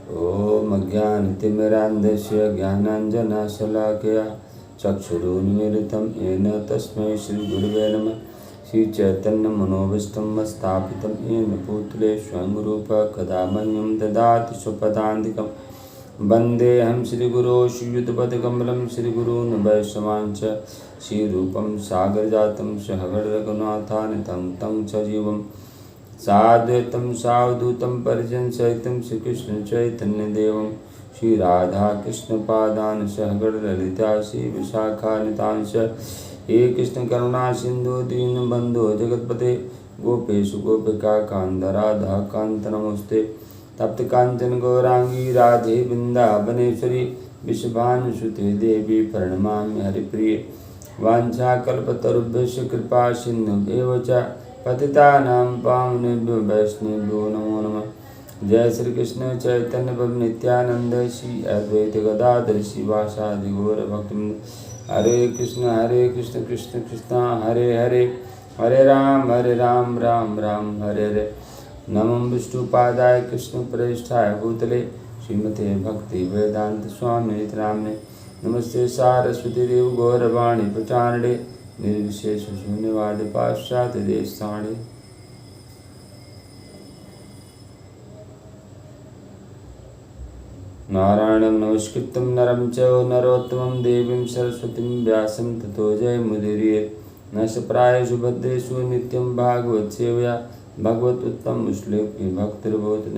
ॐ अज्ञानतिमिरान्धस्य ज्ञानाञ्जनशलाकया चक्षुरुन्मीलितं येन तस्मै श्रीगुरुवे नमः। श्रीचैतन्यमनोभीष्टं स्थापितं येन भूतले स्वयं रूपः कदा मह्यं ददाति स्वपदान्तिकं। वन्देऽहं श्रीगुरो श्रीयुतपदकमलं श्रीगुरून् वैष्णवांश्च श्रीरूपं सागरजातं सहगणरघुनाथान्वितं तं सजीवं साद्वैतं सावधूतं परिजनसहितं श्रीकृष्णचैतन्यदेवं श्रीराधाकृष्णपादान् सहगणललिता श्रीविशाखान्वितांश्च। हे कृष्ण करुणा सिंधु दीनबंधो जगतपते गोपेश गोपिका कांत राधा कांत नमोस्ते। तप्त कांचन गौरांगी राधे वृंदावनेश्वरी विश्वभानुसुते देवी प्रणमामि हरिप्रिये। वाञ्छाकल्पतरुभ्यश्च कृपा सिन्धुभ्येव च पतितानां पावनेभ्यो वैष्णवेभ्यो नमो नमः। जय श्री कृष्ण चैतन्य प्रभु नित्यानंद श्री अद्वैत गदाधर शिवासादि गौर भक्तवृंद। हरे कृष्ण कृष्ण कृष्ण हरे हरे, हरे राम राम राम हरे हरे। नमो विष्णुपादाय कृष्ण प्रेष्ठाय भूतले श्रीमते भक्ति वेदांत स्वामी नामने। नमस्ते सारस्वती देव गौरवाणी प्रचारणे निर्विशेष शून्यवाद पाश्चात्य देशाणे। नारायणं नमस्कृतं नरं चैव नरोत्तमं देवीं सरस्वतीं व्यासं ततो जयमुदीरयेत्। नशप्रायेषु भद्रेषु नित्यं भागवत सेवया भगवदुत्तम श्लोके भक्तिर्भवतु।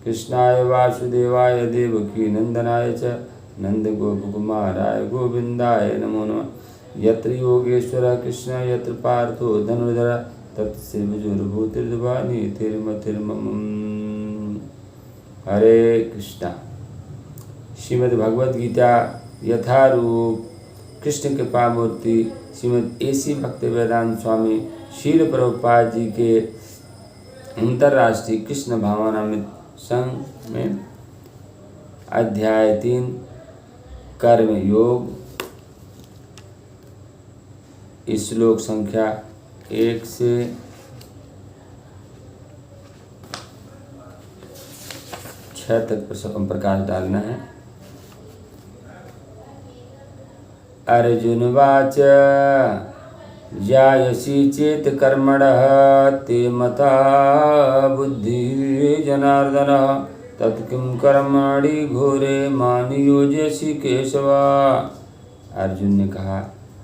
कृष्णाय वासुदेवाय देवकी नंदनाय च नंदगोपकुमाराय गोविन्दाय नमो नमः। यत्र योगेश्वरः कृष्ण यत्र पार्थो धनुर्धरः तत्र श्रीविजुर्भूतिर्वाणीतिर्मतिर्मम। हरे कृष्णा। श्रीमद् भगवद गीता यथारूप कृष्ण कृपा मूर्ति श्रीमद् AC भक्तिवेदांत स्वामी शील प्रभुपाद जी के अंतर्राष्ट्रीय कृष्ण भावनामृत संघ में अध्याय 3 कर्म योग श्लोक संख्या 1 से 6 तक प्रकाश डालना है। अर्जुनवाच जायसी चेत कर्मणः ते मता बुद्धि जनार्दन तत्किं कर्मणि घोरे मान योजयसि केशव। अर्जुन ने कहा,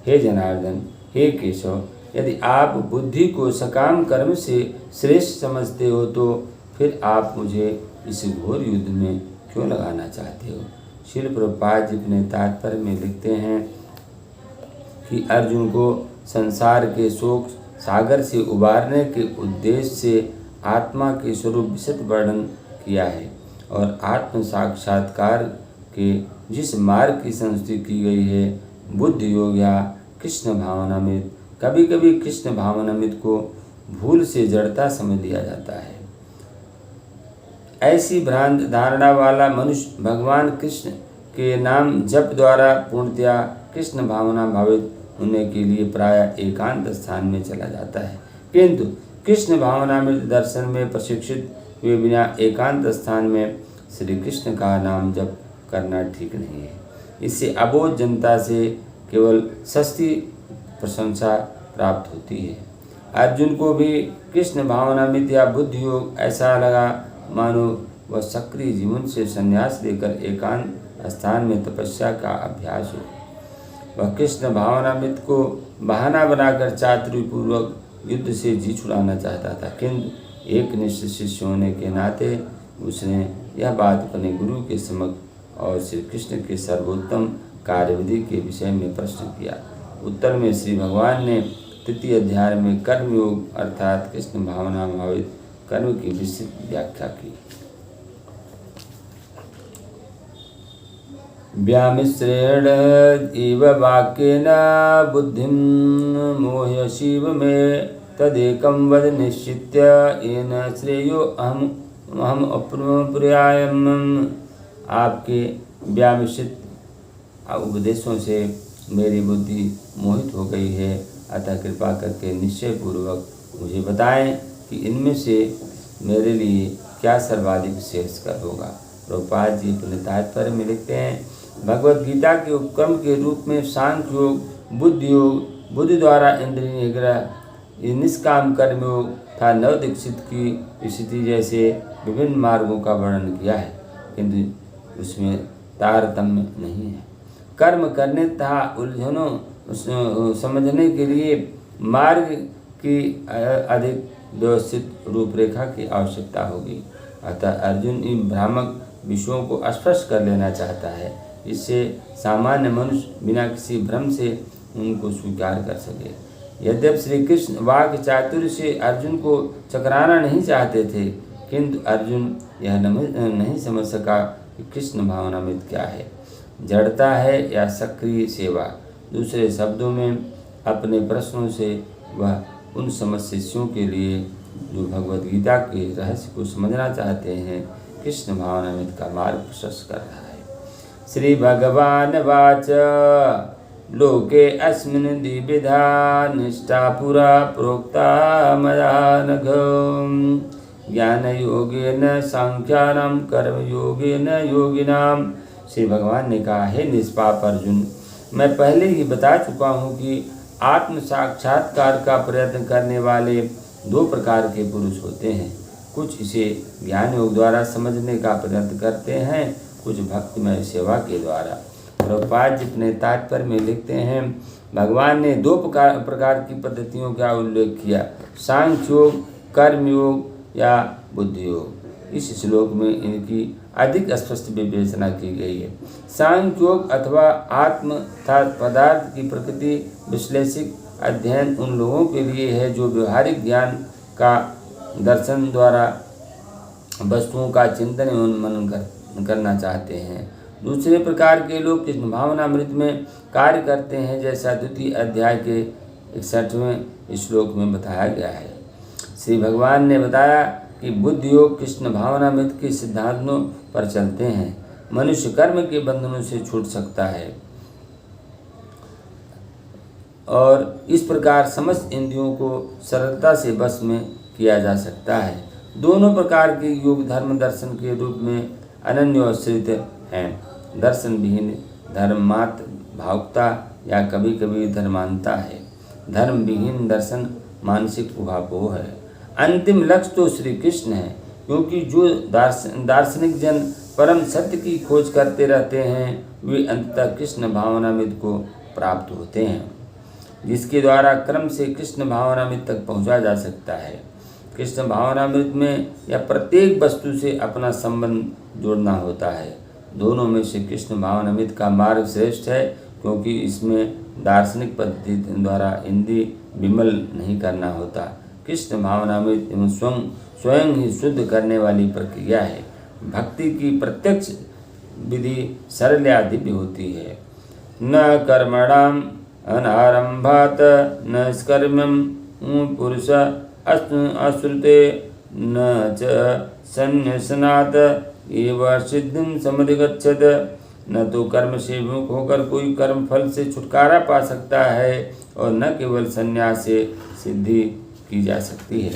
हे जनार्दन, हे केशव, यदि आप बुद्धि को सकाम कर्म से श्रेष्ठ समझते हो तो फिर आप मुझे इस घोर युद्ध में क्यों लगाना चाहते हो। श्रील प्रभुपाद जी अपने तात्पर्य में लिखते हैं कि अर्जुन को संसार के शोक सागर से उबारने के उद्देश्य से आत्मा के स्वरूप विशद वर्णन किया है और आत्म साक्षात्कार के जिस मार्ग की संस्तुति की गई है बुद्धि योग या कृष्ण भावनामृत। कभी कभी कृष्ण भावनामृत को भूल से जड़ता समझ लिया जाता है। ऐसी भ्रांत धारणा वाला मनुष्य भगवान कृष्ण के नाम जप द्वारा पूर्णतया कृष्ण भावना भावित होने के लिए प्रायः एकांत स्थान में चला जाता है, किंतु कृष्ण भावनामृत दर्शन में प्रशिक्षित हुए बिना एकांत स्थान में श्री कृष्ण का नाम जप करना ठीक नहीं है। इससे अबोध जनता से केवल सस्ती प्रशंसा प्राप्त होती है। अर्जुन को भी कृष्ण भावनामृत या बुद्धि योग ऐसा लगा मानो वह सक्रिय जीवन से संन्यास लेकर एकांत स्थान में तपस्या का अभ्यास हो। वह कृष्ण भावनामृत को बहाना बनाकर चातुर्यपूर्वक युद्ध से जी छुड़ाना चाहता था, किंतु एक निश्चित शिष्य होने के नाते उसने यह बात अपने गुरु के समक्ष और श्री कृष्ण के सर्वोत्तम कार्यविधि के विषय में प्रश्न किया। उत्तर में श्री भगवान ने 3 अध्याय में कर्म योग अर्थात कृष्ण भावना भावित कर्म की विस्तृत व्याख्या की। व्यामिश्रेण इव वाक्येन बुद्धिं मोहयसीव मे तदेकं वद निश्चित्य येन श्रेयो अहम अप्रियायम्। आपके व्यामिश्रित उपदेशों से मेरी बुद्धि मोहित हो गई है, अतः कृपा करके निश्चय पूर्वक मुझे बताएं कि इनमें से मेरे लिए क्या सर्वाधिक श्रेष्ठकर होगा। प्रभुपाद जी अपने तात्पर्य में लिखते हैं, भगवत गीता के उपक्रम के रूप में सांख्य योग, बुद्धि योग, बुद्धि द्वारा इंद्रिय निग्रह, निष्काम कर्म योग तथा नवदीक्षित की स्थिति जैसे विभिन्न मार्गों का वर्णन किया है, किंतु उसमें तारतम्य नहीं है। कर्म करने तथा उलझनों समझने के लिए मार्ग की अधिक व्यवस्थित रूपरेखा की आवश्यकता होगी। अतः अर्जुन इन भ्रामक विषयों को स्पष्ट कर लेना चाहता है, इससे सामान्य मनुष्य बिना किसी भ्रम से उनको स्वीकार कर सके। यद्यपि श्री कृष्ण वाक् चातुर्य से अर्जुन को चकराना नहीं चाहते थे, किंतु अर्जुन यह नहीं समझ सका कि कृष्ण भावनामृत क्या है, जड़ता है या सक्रिय सेवा। दूसरे शब्दों में अपने प्रश्नों से वह उन समशिष्यों के लिए जो भगवद गीता के रहस्य को समझना चाहते हैं कृष्ण भावनामृत का मार्ग प्रशस्त कर रहा है। श्री भगवान वाच लोके अस्मिन् द्विविधा निष्ठा पुरा प्रोक्ता मया नघ ज्ञान योगेन सांख्यानां कर्म योगेन योगिनां। श्री भगवान ने कहा, हे निष्पाप अर्जुन, मैं पहले ही बता चुका हूँ कि आत्म साक्षात्कार का प्रयत्न करने वाले दो प्रकार के पुरुष होते हैं। कुछ इसे ज्ञान योग द्वारा समझने का प्रयत्न करते हैं, कुछ भक्तिमय सेवा के द्वारा। प्रभुपाद जी अपने तात्पर्य में लिखते हैं, भगवान ने दो प्रकार की पद्धतियों का उल्लेख किया, सांख्य योग, कर्म योग या बुद्धि योग। इस श्लोक में इनकी अधिक स्पष्ट विवेचना की गई है। सांख्य योग अथवा आत्म तथा पदार्थ की प्रकृति विश्लेषिक अध्ययन उन लोगों के लिए है जो व्यवहारिक ज्ञान का दर्शन द्वारा वस्तुओं का चिंतन एवं मनन करना चाहते हैं। दूसरे प्रकार के लोग कृष्ण भावनामृत में कार्य करते हैं, जैसा द्वितीय अध्याय के 61वें श्लोक में बताया गया है। श्री भगवान ने बताया कि बुद्धि योग कृष्ण भावनामृत के सिद्धांतों पर चलते हैं। मनुष्य कर्म के बंधनों से छूट सकता है और इस प्रकार समस्त इंद्रियों को सरलता से वश में किया जा सकता है। दोनों प्रकार के योग धर्म दर्शन के रूप में अनन्योश्रित हैं। दर्शन विहीन धर्म मात्र भावुकता या कभी कभी धर्मांता है। धर्म विहीन दर्शन मानसिक उहापोह है। अंतिम लक्ष्य तो श्री कृष्ण है, क्योंकि जो दार्शनिक जन परम सत्य की खोज करते रहते हैं वे अंततः कृष्ण भावनामृत को प्राप्त होते हैं, जिसके द्वारा क्रम से कृष्ण भावनामृत तक पहुंचा जा सकता है। कृष्ण भावनामृत में या प्रत्येक वस्तु से अपना संबंध जोड़ना होता है। दोनों में से कृष्ण भावनामृत का मार्ग श्रेष्ठ है, क्योंकि इसमें दार्शनिक पद्धति द्वारा इंद्रिय विमल नहीं करना होता। कृष्ण भावनामृत स्वयं ही शुद्ध करने वाली प्रक्रिया है। भक्ति की प्रत्यक्ष विधि सरल या दिव्य होती है। न कर्मणाम अनारंभात नष्कर्म्यम पुरुष अश्रुते न च संन्यासनात् एव सिद्धिं समधिगच्छत। न तो कर्म से विमुख होकर कोई कर्म फल से छुटकारा पा सकता है और न केवल संन्यास से सिद्धि की जा सकती है।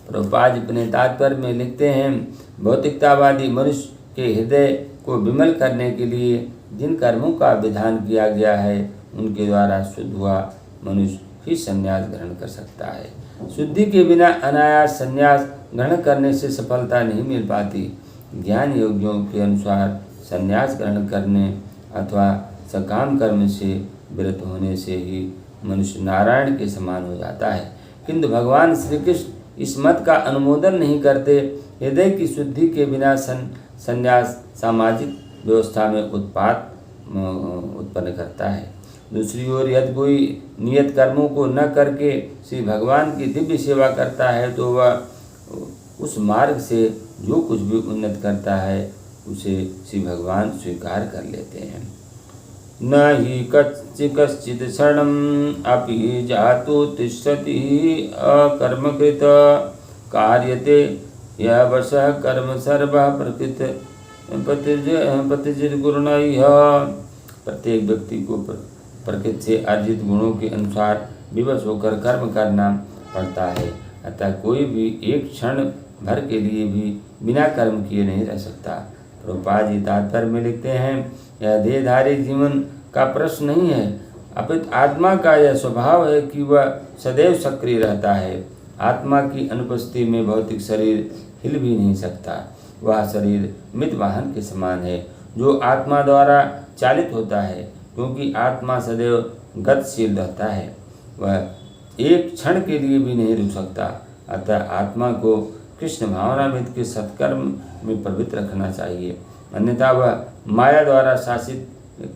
प्रभुपाद अपने तात्पर्य में लिखते हैं, भौतिकतावादी मनुष्य के हृदय को विमल करने के लिए जिन कर्मों का विधान किया गया है उनके द्वारा शुद्ध हुआ मनुष्य ही संन्यास ग्रहण कर सकता है। शुद्धि के बिना अनायास संन्यास ग्रहण करने से सफलता नहीं मिल पाती। ज्ञान योगियों के अनुसार संन्यास ग्रहण करने अथवा सकाम कर्म से विरत होने से ही मनुष्य नारायण के समान हो जाता है, किंतु भगवान श्री कृष्ण इस मत का अनुमोदन नहीं करते। हृदय की शुद्धि के बिना संन्यास सामाजिक व्यवस्था में उत्पात उत्पन्न करता है। दूसरी ओर यदि कोई नियत कर्मों को न करके श्री भगवान की दिव्य सेवा करता है तो वह उस मार्ग से जो कुछ भी उन्नत करता है उसे श्री भगवान स्वीकार कर लेते हैं। न हि कश्चित् क्षणम् अपि जातु तिष्ठति अकर्मकृत कार्यते यः वशः कर्म सर्वः प्रतिजिद्गुणैः। प्रत्येक व्यक्ति को प्रकृति से अर्जित गुणों के अनुसार विवश होकर कर्म करना पड़ता है, अतः कोई भी एक क्षण भर के लिए भी बिना कर्म किए नहीं रह सकता। प्रभुपाद जी तात्पर्य में लिखते हैं, यह देहधारी जीवन का प्रश्न नहीं है, अपितु आत्मा का यह स्वभाव है कि वह सदैव सक्रिय रहता है। आत्मा की अनुपस्थिति में भौतिक शरीर हिल भी नहीं सकता। वह शरीर मृत वाहन के समान है जो आत्मा द्वारा चालित होता है, क्योंकि आत्मा सदैव गतिशील रहता है। वह एक क्षण के लिए भी नहीं रुक सकता। अतः आत्मा को कृष्ण भावनामृत के सत्कर्म में प्रवृत्त रखना चाहिए, अन्यथा वह माया द्वारा शासित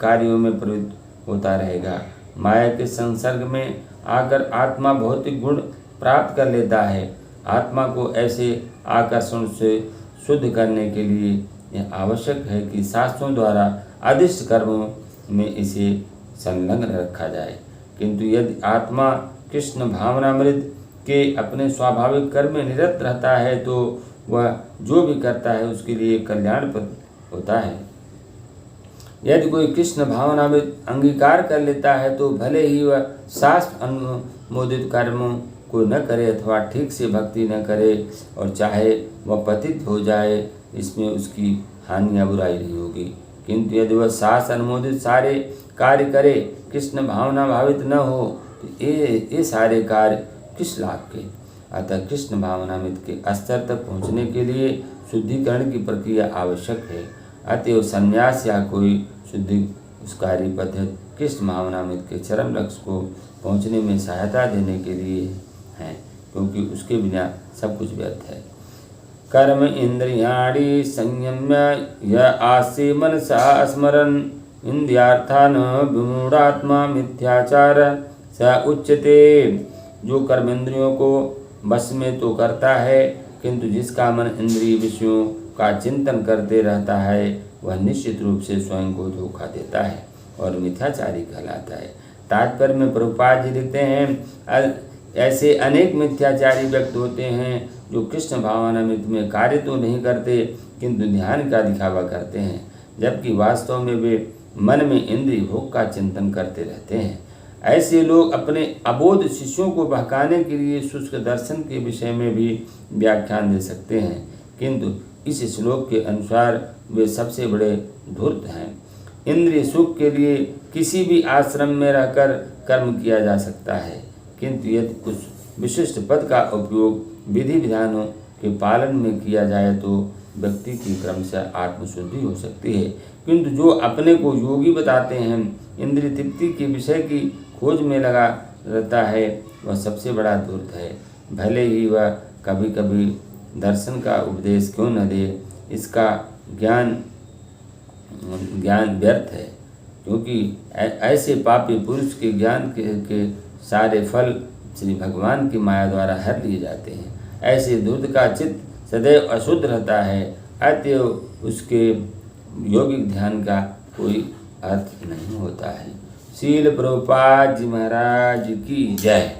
कार्यों में प्रवृत्त होता रहेगा। माया के संसर्ग में आकर आत्मा भौतिक गुण प्राप्त कर लेता है। आत्मा को ऐसे आकर्षण से शुद्ध करने के लिए यह आवश्यक है कि शास्त्रों द्वारा आदिष्ट कर्मों में इसे संलग्न रखा जाए। किंतु यदि आत्मा कृष्ण भावनामृत के अपने स्वाभाविक कर्म में निरत रहता है तो वह जो भी करता है उसके लिए कल्याणप्रद होता है। यदि कोई कृष्ण भावनामृत अंगीकार कर लेता है तो भले ही वह शास्त्र अनुमोदित कर्मों को न करे अथवा ठीक से भक्ति न करे, और चाहे वह पतित हो जाए, इसमें उसकी हानि या बुराई नहीं होगी। किंतु यदि वह शास्त्र अनुमोदित सारे कार्य करे, कृष्ण भावना भावित न हो, तो ये सारे कार्य किस लाभ के। अतः कृष्ण भावनामृत के स्तर तक पहुँचने के लिए शुद्धिकरण की प्रक्रिया आवश्यक है। अतएव संन्यास या कोई शुद्धिकारी पद्धति कृष्ण भावनामृत के चरम लक्ष्य को पहुँचने में सहायता देने के लिए है, क्योंकि उसके बिना सब कुछ व्यर्थ है। कर्म इंद्रियाणि संयम्य य आस्ते मनसा स्मरन् इंद्रियार्थान विमूढ़ात्मा मिथ्याचार स उच्यते। जो कर्म इंद्रियों को बस में तो करता है, किंतु जिसका मन इंद्रिय विषयों का चिंतन करते रहता है वह निश्चित रूप से स्वयं को धोखा देता है और मिथ्याचारी कहलाता है। तात्पर्य में प्रभुपाद जी लिखते हैं, ऐसे अनेक मिथ्याचारी व्यक्ति होते हैं जो कृष्ण भावनामृत में कार्य तो नहीं करते किंतु ध्यान का दिखावा करते हैं, जबकि वास्तव में वे मन में इंद्रिय भोग का चिंतन करते रहते हैं। ऐसे लोग अपने अबोध शिष्यों को बहकाने के लिए शुष्क दर्शन के विषय में भी व्याख्यान दे सकते हैं, किंतु इस श्लोक के अनुसार वे सबसे बड़े धूर्त हैं। इंद्रिय सुख के लिए किसी भी आश्रम में रहकर कर्म किया जा सकता है, किंतु यदि कुछ विशिष्ट पद का उपयोग विधि विधानों के पालन में किया जाए तो व्यक्ति की क्रमशः आत्मशुद्धि हो सकती है। किंतु जो अपने को योगी बताते हैं, इंद्रिय तृप्ति के विषय की खोज में लगा रहता है, वह सबसे बड़ा धूर्त है। भले ही वह कभी कभी दर्शन का उपदेश क्यों न दे, इसका ज्ञान व्यर्थ है, क्योंकि ऐसे पापी पुरुष के ज्ञान के सारे फल श्री भगवान की माया द्वारा हर लिए जाते हैं। ऐसे धूर्त का चित्त सदैव अशुद्ध रहता है, अतएव उसके योगिक ध्यान का कोई अर्थ नहीं होता है। श्रील प्रभुपाद जी महाराज की जय।